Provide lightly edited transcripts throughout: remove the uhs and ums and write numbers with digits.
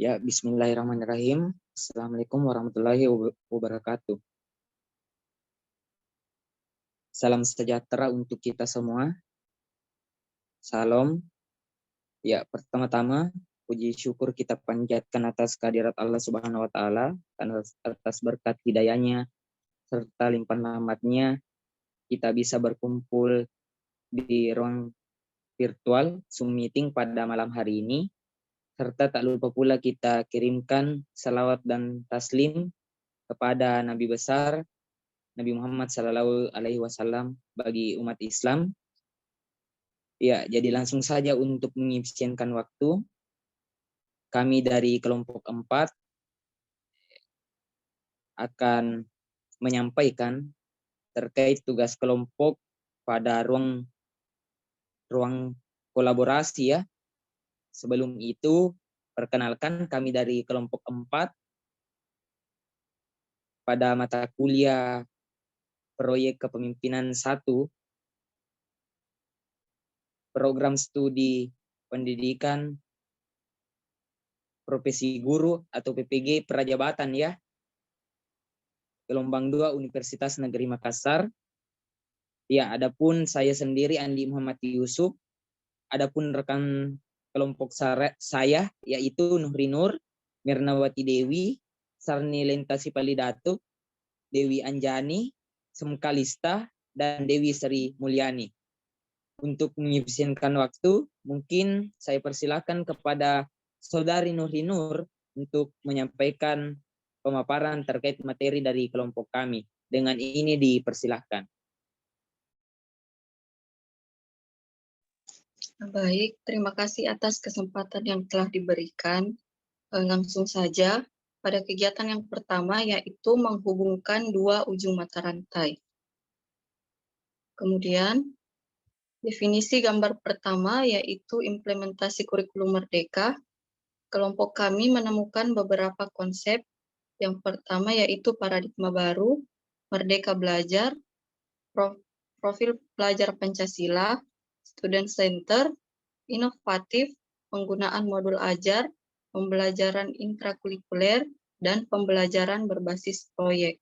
Ya, bismillahirrahmanirrahim. Assalamualaikum warahmatullahi wabarakatuh. Salam sejahtera untuk kita semua. Salam. Ya, pertama-tama puji syukur kita panjatkan atas kehadirat Allah Subhanahu wa taala, atas berkat hidayahnya serta limpahan rahmatnya kita bisa berkumpul di ruang virtual Zoom meeting pada malam hari ini. Serta tak lupa pula kita kirimkan salawat dan taslim kepada Nabi besar Nabi Muhammad Sallallahu Alaihi Wasallam bagi umat Islam. Ya, jadi langsung saja untuk mengefisienkan waktu, kami dari kelompok 4 akan menyampaikan terkait tugas kelompok pada ruang kolaborasi ya. Sebelum itu, perkenalkan kami dari kelompok 4 pada mata kuliah proyek kepemimpinan 1 program studi pendidikan profesi guru atau PPG Prajabatan ya. Gelombang 2 Universitas Negeri Makassar. Ya, adapun saya sendiri Andi Muhammad Yusuf. Adapun rekan kelompok saya yaitu Nuhri Nur, Mirnawati Dewi, Sarni Lentasi Palidato, Dewi Anjani, Semkalista, dan Dewi Sri Mulyani. Untuk mengefisienkan waktu, mungkin saya persilakan kepada Saudari Nuhri Nur untuk menyampaikan pemaparan terkait materi dari kelompok kami. Dengan ini dipersilahkan. Baik, terima kasih atas kesempatan yang telah diberikan. Langsung saja pada kegiatan yang pertama, yaitu menghubungkan dua ujung mata rantai. Kemudian, definisi gambar pertama yaitu implementasi kurikulum merdeka. Kelompok kami menemukan beberapa konsep. Yang pertama yaitu paradigma baru, merdeka belajar, profil pelajar Pancasila, student center, inovatif, penggunaan modul ajar, pembelajaran intrakurikuler, dan pembelajaran berbasis proyek.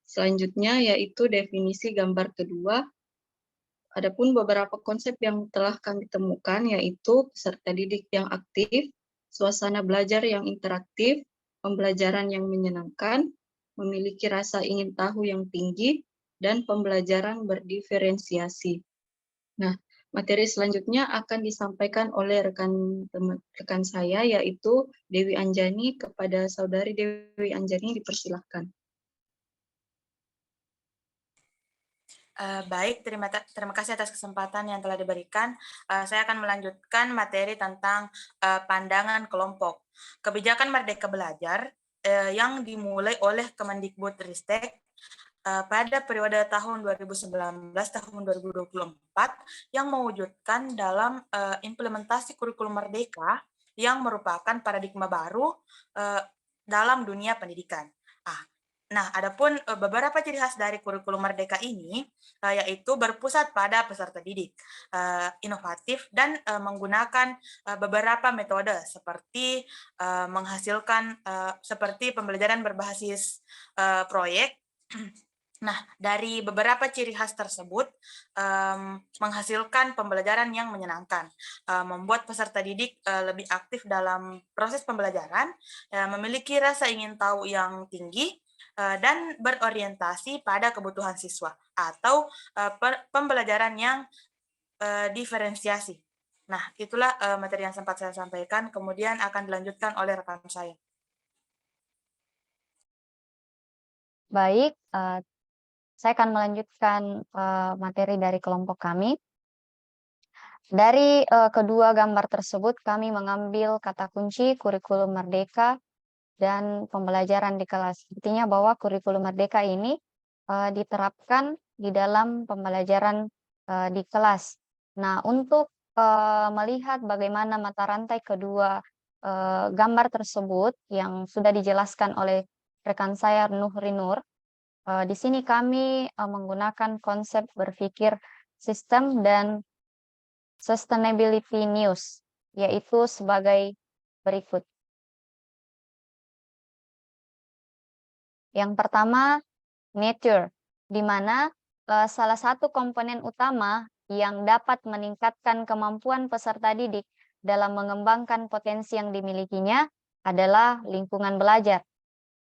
Selanjutnya yaitu definisi gambar kedua. Adapun beberapa konsep yang telah kami temukan yaitu peserta didik yang aktif, suasana belajar yang interaktif, pembelajaran yang menyenangkan, memiliki rasa ingin tahu yang tinggi, dan pembelajaran berdiferensiasi. Nah, materi selanjutnya akan disampaikan oleh rekan saya yaitu Dewi Anjani. Kepada Saudari Dewi Anjani dipersilahkan. Baik, terima kasih atas kesempatan yang telah diberikan. Saya akan melanjutkan materi tentang pandangan kelompok. Kebijakan Merdeka Belajar yang dimulai oleh Kemendikbudristek pada periode tahun 2019 tahun 2024 yang mewujudkan dalam implementasi kurikulum merdeka yang merupakan paradigma baru dalam dunia pendidikan. Nah, adapun beberapa ciri khas dari kurikulum merdeka ini yaitu berpusat pada peserta didik, inovatif, dan menggunakan beberapa metode seperti menghasilkan seperti pembelajaran berbasis proyek. Nah, dari beberapa ciri khas tersebut, menghasilkan pembelajaran yang menyenangkan, membuat peserta didik lebih aktif dalam proses pembelajaran, memiliki rasa ingin tahu yang tinggi, dan berorientasi pada kebutuhan siswa, atau pembelajaran yang diferensiasi. Nah, itulah materi yang sempat saya sampaikan, kemudian akan dilanjutkan oleh rekan saya. Baik, saya akan melanjutkan materi dari kelompok kami. Dari kedua gambar tersebut, kami mengambil kata kunci kurikulum merdeka dan pembelajaran di kelas. Artinya bahwa kurikulum merdeka ini diterapkan di dalam pembelajaran di kelas. Nah, untuk melihat bagaimana mata rantai kedua gambar tersebut yang sudah dijelaskan oleh rekan saya Nuhri Nur, di sini kami menggunakan konsep berpikir sistem dan sustainability news, yaitu sebagai berikut. Yang pertama, nature, di mana salah satu komponen utama yang dapat meningkatkan kemampuan peserta didik dalam mengembangkan potensi yang dimilikinya adalah lingkungan belajar.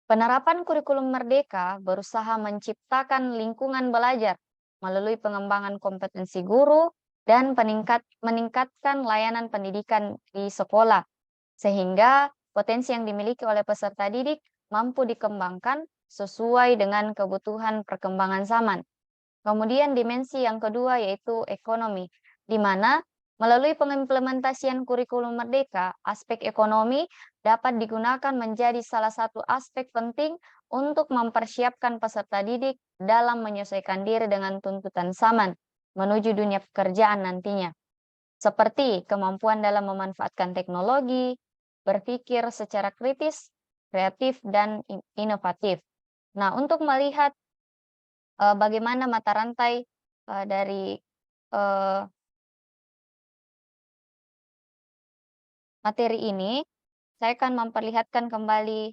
Penerapan kurikulum merdeka berusaha menciptakan lingkungan belajar melalui pengembangan kompetensi guru dan meningkatkan layanan pendidikan di sekolah, sehingga potensi yang dimiliki oleh peserta didik mampu dikembangkan sesuai dengan kebutuhan perkembangan zaman. Kemudian dimensi yang kedua yaitu ekonomi, di mana melalui pengimplementasian kurikulum merdeka, aspek ekonomi dapat digunakan menjadi salah satu aspek penting untuk mempersiapkan peserta didik dalam menyesuaikan diri dengan tuntutan zaman menuju dunia pekerjaan nantinya. Seperti kemampuan dalam memanfaatkan teknologi, berpikir secara kritis, kreatif, dan inovatif. Nah, untuk melihat bagaimana mata rantai dari materi ini, saya akan memperlihatkan kembali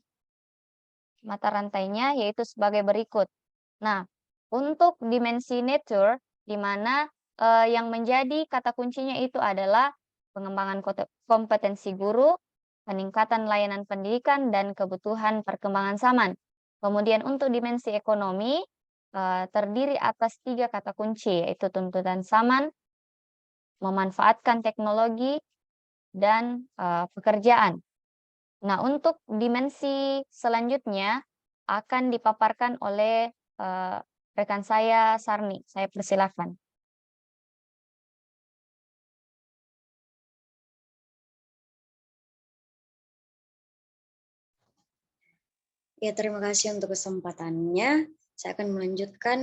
mata rantainya, yaitu sebagai berikut. Nah, untuk dimensi nature, di mana yang menjadi kata kuncinya itu adalah pengembangan kompetensi guru, peningkatan layanan pendidikan, dan kebutuhan perkembangan zaman. Kemudian untuk dimensi ekonomi, terdiri atas 3 kata kunci, yaitu tuntutan zaman, memanfaatkan teknologi, dan pekerjaan. Nah, untuk dimensi selanjutnya akan dipaparkan oleh rekan saya, Sarni. Saya persilakan. Ya, terima kasih untuk kesempatannya. Saya akan melanjutkan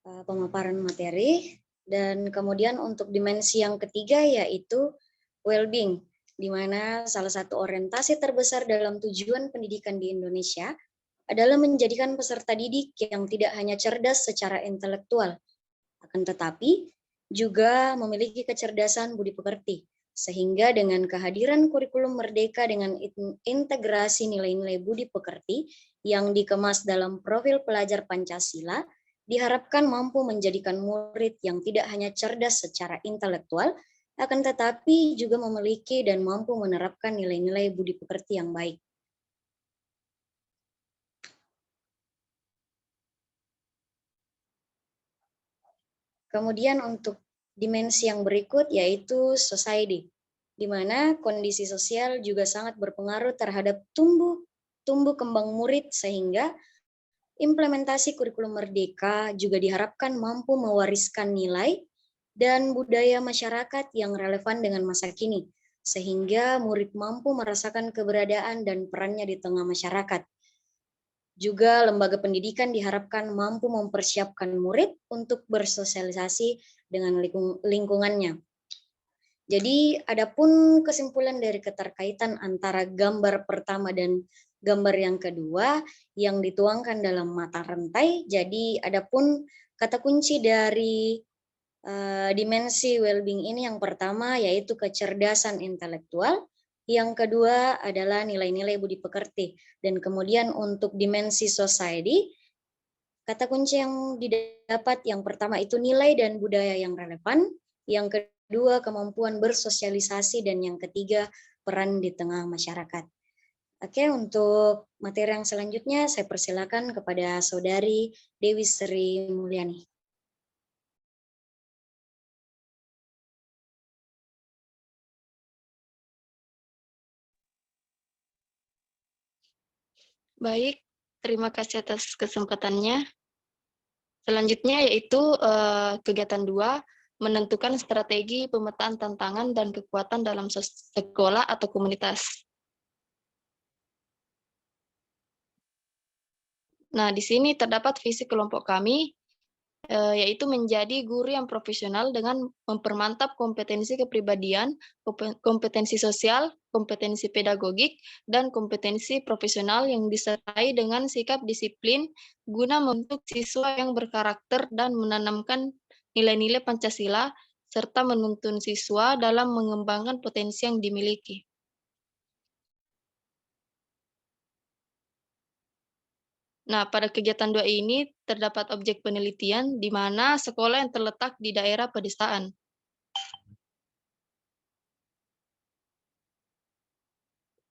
pemaparan materi, dan kemudian untuk dimensi yang ketiga yaitu well-being, di mana salah satu orientasi terbesar dalam tujuan pendidikan di Indonesia adalah menjadikan peserta didik yang tidak hanya cerdas secara intelektual, akan tetapi juga memiliki kecerdasan budi pekerti, sehingga dengan kehadiran kurikulum merdeka dengan integrasi nilai-nilai budi pekerti yang dikemas dalam profil pelajar Pancasila, diharapkan mampu menjadikan murid yang tidak hanya cerdas secara intelektual, akan tetapi juga memiliki dan mampu menerapkan nilai-nilai budi pekerti yang baik. Kemudian untuk dimensi yang berikut yaitu society, di mana kondisi sosial juga sangat berpengaruh terhadap tumbuh kembang murid, sehingga implementasi kurikulum merdeka juga diharapkan mampu mewariskan nilai dan budaya masyarakat yang relevan dengan masa kini, sehingga murid mampu merasakan keberadaan dan perannya di tengah masyarakat. Juga lembaga pendidikan diharapkan mampu mempersiapkan murid untuk bersosialisasi dengan lingkungannya. Jadi, adapun kesimpulan dari keterkaitan antara gambar pertama dan gambar yang kedua yang dituangkan dalam mata rantai, jadi adapun kata kunci dari dimensi well-being ini yang pertama yaitu kecerdasan intelektual, yang kedua adalah nilai-nilai budi pekerti, dan kemudian untuk dimensi society, kata kunci yang didapat yang pertama itu nilai dan budaya yang relevan, yang kedua kemampuan bersosialisasi, dan yang ketiga peran di tengah masyarakat. Oke, untuk materi yang selanjutnya saya persilakan kepada Saudari Dewi Sri Mulyani. Baik, terima kasih atas kesempatannya. Selanjutnya yaitu kegiatan 2, menentukan strategi pemetaan tantangan dan kekuatan dalam sekolah atau komunitas. Nah, di sini terdapat visi kelompok kami, yaitu menjadi guru yang profesional dengan mempermantap kompetensi kepribadian, kompetensi sosial, kompetensi pedagogik, dan kompetensi profesional yang disertai dengan sikap disiplin guna membentuk siswa yang berkarakter dan menanamkan nilai-nilai Pancasila, serta menuntun siswa dalam mengembangkan potensi yang dimiliki. Nah, pada kegiatan 2 ini terdapat objek penelitian di mana sekolah yang terletak di daerah pedesaan.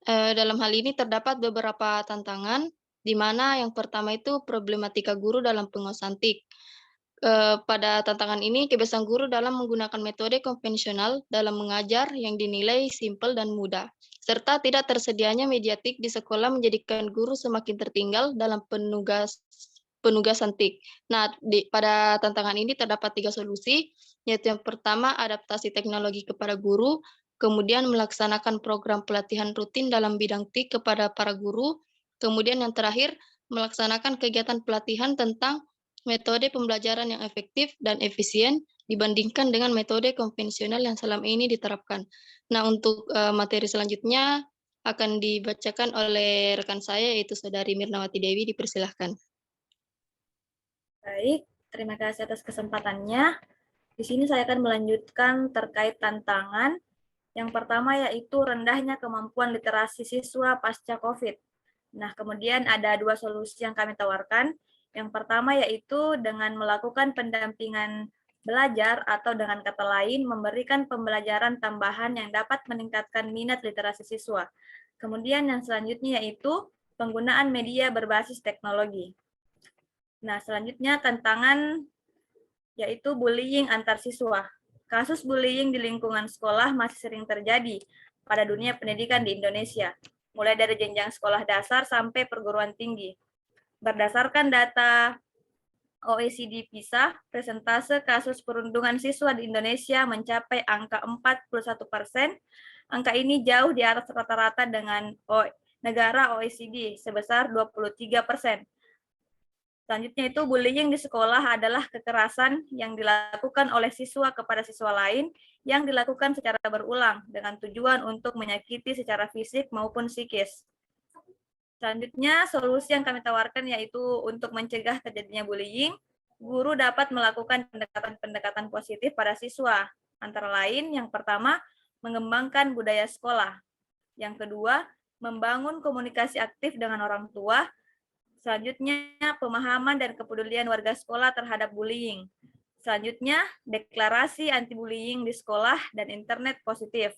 Dalam hal ini terdapat beberapa tantangan, di mana yang pertama itu problematika guru dalam penguasaan TIK. Pada tantangan ini, kebiasaan guru dalam menggunakan metode konvensional dalam mengajar yang dinilai simpel dan mudah, serta tidak tersedianya media TIK di sekolah menjadikan guru semakin tertinggal dalam penugasan TIK. Nah, pada tantangan ini terdapat 3 solusi, yaitu yang pertama adaptasi teknologi kepada guru, kemudian melaksanakan program pelatihan rutin dalam bidang TIK kepada para guru, kemudian yang terakhir melaksanakan kegiatan pelatihan tentang metode pembelajaran yang efektif dan efisien dibandingkan dengan metode konvensional yang selama ini diterapkan. Nah, untuk materi selanjutnya akan dibacakan oleh rekan saya, yaitu Saudari Mirnawati Dewi, dipersilahkan. Baik, terima kasih atas kesempatannya. Di sini saya akan melanjutkan terkait tantangan. Yang pertama yaitu rendahnya kemampuan literasi siswa pasca COVID. Nah, kemudian ada 2 solusi yang kami tawarkan. Yang pertama yaitu dengan melakukan pendampingan belajar atau dengan kata lain memberikan pembelajaran tambahan yang dapat meningkatkan minat literasi siswa. Kemudian yang selanjutnya yaitu penggunaan media berbasis teknologi. Nah, selanjutnya tantangan yaitu bullying antar siswa. Kasus bullying di lingkungan sekolah masih sering terjadi pada dunia pendidikan di Indonesia, mulai dari jenjang sekolah dasar sampai perguruan tinggi. Berdasarkan data OECD PISA, persentase kasus perundungan siswa di Indonesia mencapai angka 41%. Angka ini jauh di atas rata-rata dengan negara OECD sebesar 23%. Selanjutnya itu bullying di sekolah adalah kekerasan yang dilakukan oleh siswa kepada siswa lain yang dilakukan secara berulang dengan tujuan untuk menyakiti secara fisik maupun psikis. Selanjutnya, solusi yang kami tawarkan yaitu untuk mencegah terjadinya bullying, guru dapat melakukan pendekatan-pendekatan positif pada siswa. Antara lain, yang pertama, mengembangkan budaya sekolah. Yang kedua, membangun komunikasi aktif dengan orang tua. Selanjutnya, pemahaman dan kepedulian warga sekolah terhadap bullying. Selanjutnya, deklarasi anti-bullying di sekolah dan internet positif.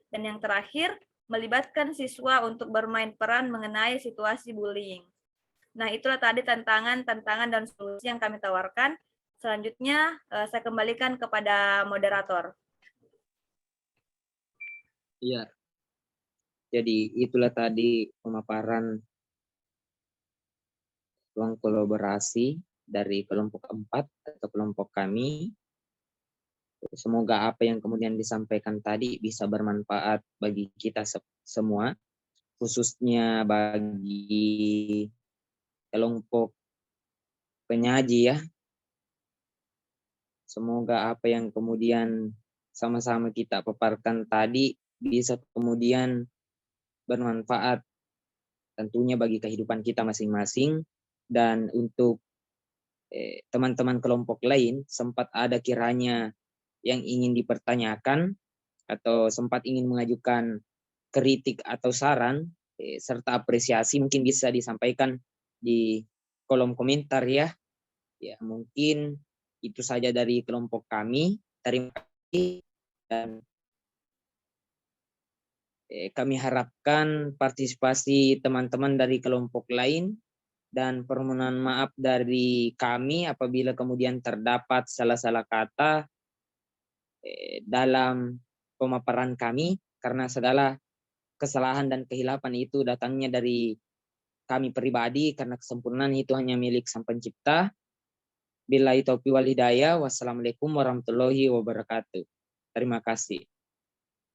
Dan yang terakhir, melibatkan siswa untuk bermain peran mengenai situasi bullying. Nah, itulah tadi tantangan dan solusi yang kami tawarkan. Selanjutnya, saya kembalikan kepada moderator. Iya. Jadi itulah tadi pemaparan ruang kolaborasi dari kelompok 4 atau kelompok kami. Semoga apa yang kemudian disampaikan tadi bisa bermanfaat bagi kita semua, khususnya bagi kelompok penyaji ya. Semoga apa yang kemudian sama-sama kita paparkan tadi bisa kemudian bermanfaat tentunya bagi kehidupan kita masing-masing. Dan untuk teman-teman kelompok lain sempat ada kiranya yang ingin dipertanyakan atau sempat ingin mengajukan kritik atau saran serta apresiasi, mungkin bisa disampaikan di kolom komentar ya. Ya, mungkin itu saja dari kelompok kami. Terima kasih dan kami harapkan partisipasi teman-teman dari kelompok lain, dan permohonan maaf dari kami apabila kemudian terdapat salah-salah kata dalam pemaparan kami, karena segala kesalahan dan kehilapan itu datangnya dari kami pribadi, karena kesempurnaan itu hanya milik Sang Pencipta. Billahi taufiq wal hidayah. Wassalamualaikum warahmatullahi wabarakatuh. Terima kasih.